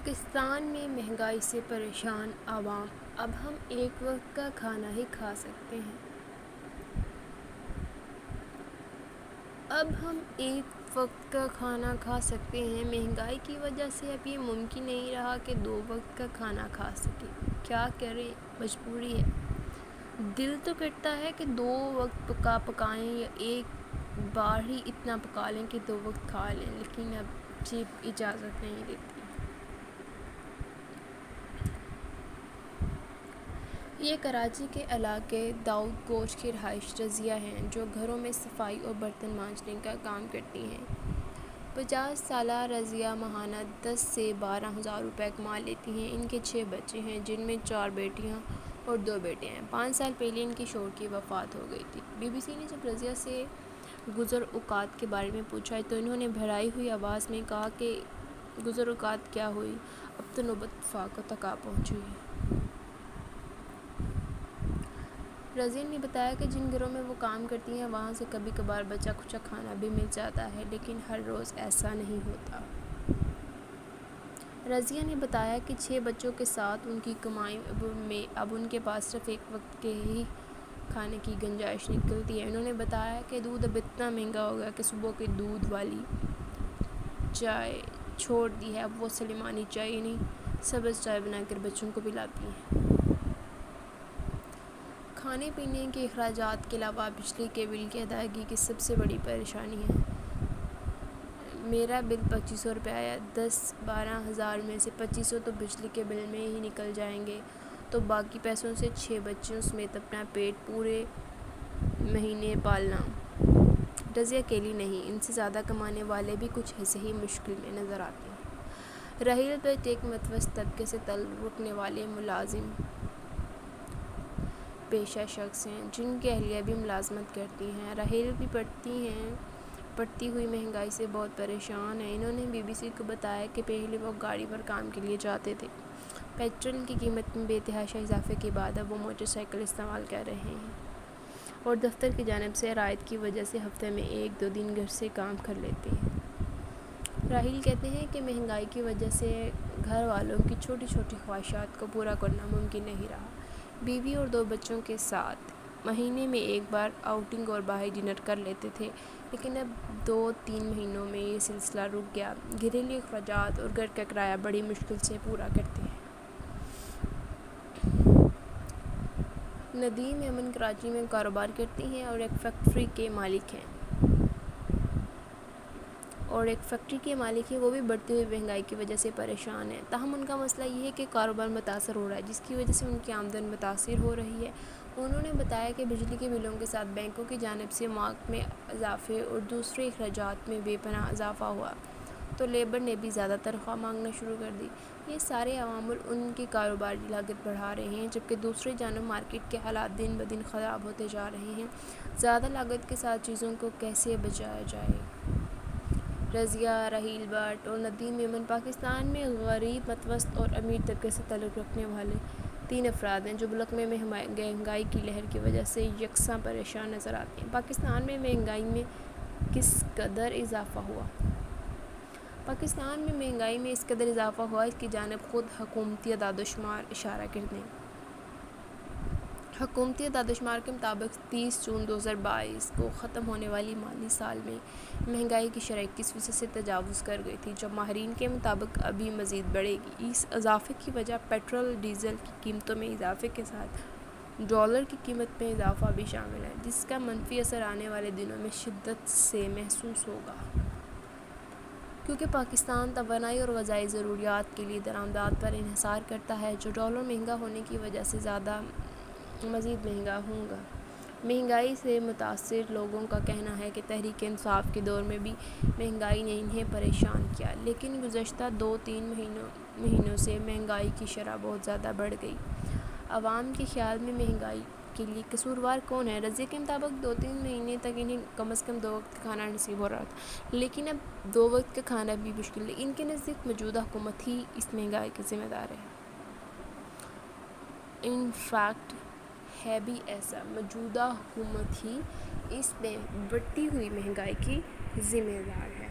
پاکستان میں مہنگائی سے پریشان عوام اب ہم ایک وقت کا کھانا ہی کھا سکتے ہیں۔ مہنگائی کی وجہ سے اب یہ ممکن نہیں رہا کہ 2 وقت کا کھانا کھا سکیں۔ کیا کریں، مجبوری ہے۔ دل تو کرتا ہے کہ 2 وقت پکائیں یا ایک بار ہی اتنا پکا لیں کہ 2 وقت کھا لیں، لیکن اب جیب اجازت نہیں دیتی۔ یہ کراچی کے علاقے داؤد گوش کی رہائش رضیہ ہیں، جو گھروں میں صفائی اور برتن مانجنے کا کام کرتی ہیں۔ 50 سالہ رضیہ ماہانہ 10 سے 12 ہزار روپے کما لیتی ہیں۔ ان کے 6 بچے ہیں، جن میں 4 بیٹیاں اور 2 بیٹے ہیں۔ 5 سال پہلے ان کے شوہر کی وفات ہو گئی تھی۔ بی بی سی نے جب رضیہ سے گزر اوقات کے بارے میں پوچھا تو انہوں نے بھرائی ہوئی آواز میں کہا کہ گزر اوقات کیا ہوئی، اب تو نوبت فاقہ تک آ پہنچی ہے۔ رضیہ نے بتایا کہ جن گھروں میں وہ کام کرتی ہیں وہاں سے کبھی کبھار بچا کھچا کھانا بھی مل جاتا ہے، لیکن ہر روز ایسا نہیں ہوتا۔ رضیہ نے بتایا کہ 6 بچوں کے ساتھ ان کی کمائی میں اب ان کے پاس صرف ایک وقت کے ہی کھانے کی گنجائش نکلتی ہے۔ انہوں نے بتایا کہ دودھ اب اتنا مہنگا ہو گیا کہ صبح کی دودھ والی چائے چھوڑ دی ہے، اب وہ سلیمانی چائے یعنی سبز چائے بنا کر بچوں کو پلاتی ہیں۔ کھانے پینے کے اخراجات کے علاوہ بجلی کے بل کی ادائیگی کی سب سے بڑی پریشانی ہے۔ میرا بل 2500 روپے آیا، 10-12 ہزار میں سے 2500 تو بجلی کے بل میں ہی نکل جائیں گے، تو باقی پیسوں سے 6 بچوں سمیت اپنا پیٹ پورے مہینے پالنا۔ رضیہ اکیلی نہیں، ان سے زیادہ کمانے والے بھی کچھ ایسے ہی مشکل میں نظر آتے ہیں۔ راحیل بٹ ایک متوسط طبقے سے تعلق رکھنے والے ملازم پیشہ شخص ہیں، جن کی اہلیہ بھی ملازمت کرتی ہیں۔ راحیل بھی بڑھتی ہوئی مہنگائی سے بہت پریشان ہیں۔ انہوں نے بی بی سی کو بتایا کہ پہلے وہ گاڑی پر کام کے لیے جاتے تھے۔ پیٹرول کی قیمت میں بے تحاشا اضافے کے بعد اب وہ موٹر سائیکل استعمال کر رہے ہیں اور دفتر کی جانب سے رعایت کی وجہ سے ہفتے میں 1-2 دن گھر سے کام کر لیتے ہیں۔ راحیل کہتے ہیں کہ مہنگائی کی وجہ سے گھر والوں کی چھوٹی چھوٹی خواہشات کو پورا کرنا ممکن نہیں رہا۔ بیوی اور 2 بچوں کے ساتھ مہینے میں ایک بار آؤٹنگ اور باہر ڈنر کر لیتے تھے، لیکن اب 2-3 مہینوں میں یہ سلسلہ رک گیا۔ گھریلو اخراجات اور گھر کا کرایہ بڑی مشکل سے پورا کرتے ہیں۔ ندیم ایمن کراچی میں کاروبار کرتی ہیں اور ایک فیکٹری کے مالک ہیں۔ وہ بھی بڑھتی ہوئی مہنگائی کی وجہ سے پریشان ہیں۔ تاہم ان کا مسئلہ یہ ہے کہ کاروبار متاثر ہو رہا ہے، جس کی وجہ سے ان کی آمدن متاثر ہو رہی ہے۔ انہوں نے بتایا کہ بجلی کے بلوں کے ساتھ بینکوں کی جانب سے معاوضے میں اضافے اور دوسرے اخراجات میں بے پناہ اضافہ ہوا تو لیبر نے بھی زیادہ تنخواہ مانگنا شروع کر دی۔ یہ سارے عوامل ان کی کاروباری لاگت بڑھا رہے ہیں، جبکہ دوسری جانب مارکیٹ کے حالات دن بدن خراب ہوتے جا رہے ہیں۔ زیادہ لاگت کے ساتھ چیزوں کو کیسے بچایا جائے؟ رضیہ، راحیل بٹ اور ندیم ایمن پاکستان میں غریب، متوسط اور امیر طبقے سے تعلق رکھنے والے 3 افراد ہیں، جو ملک میں مہنگائی کی لہر کی وجہ سے یکساں پریشان نظر آتے ہیں۔ پاکستان میں مہنگائی میں کس قدر اضافہ ہوا؟ پاکستان میں مہنگائی میں اس قدر اضافہ ہوا، اس کی جانب خود حکومتی اعداد و شمار اشارہ کرتے ہیں۔ حکومتی اعداد و شمار کے مطابق 30 جون 2022 کو ختم ہونے والی مالی سال میں مہنگائی کی شرح 21% سے تجاوز کر گئی تھی، جو ماہرین کے مطابق ابھی مزید بڑھے گی۔ اس اضافے کی وجہ پیٹرول ڈیزل کی قیمتوں میں اضافے کے ساتھ ڈالر کی قیمت میں اضافہ بھی شامل ہے، جس کا منفی اثر آنے والے دنوں میں شدت سے محسوس ہوگا۔ کیونکہ پاکستان توانائی اور غذائی ضروریات کے لیے درآمدات پر انحصار کرتا ہے، جو ڈالر مہنگا ہونے کی وجہ سے مزید مہنگا ہوگا۔ مہنگائی سے متاثر لوگوں کا کہنا ہے کہ تحریک انصاف کے دور میں بھی مہنگائی نے انہیں پریشان کیا، لیکن گزشتہ 2-3 مہینوں سے مہنگائی کی شرح بہت زیادہ بڑھ گئی۔ عوام کے خیال میں مہنگائی کے لیے قصوروار کون ہے؟ رضیہ کے مطابق 2-3 مہینے تک انہیں کم از کم 2 وقت کا کھانا نصیب ہو رہا تھا، لیکن اب 2 وقت کا کھانا بھی مشکل ہے۔ ان کے نزدیک موجودہ حکومت ہی اس مہنگائی کی ذمہ دار ہے۔ ان فیکٹ ہے بھی ایسا، موجودہ حکومت ہی اس بڑھتی ہوئی مہنگائی کی ذمہ دار ہے۔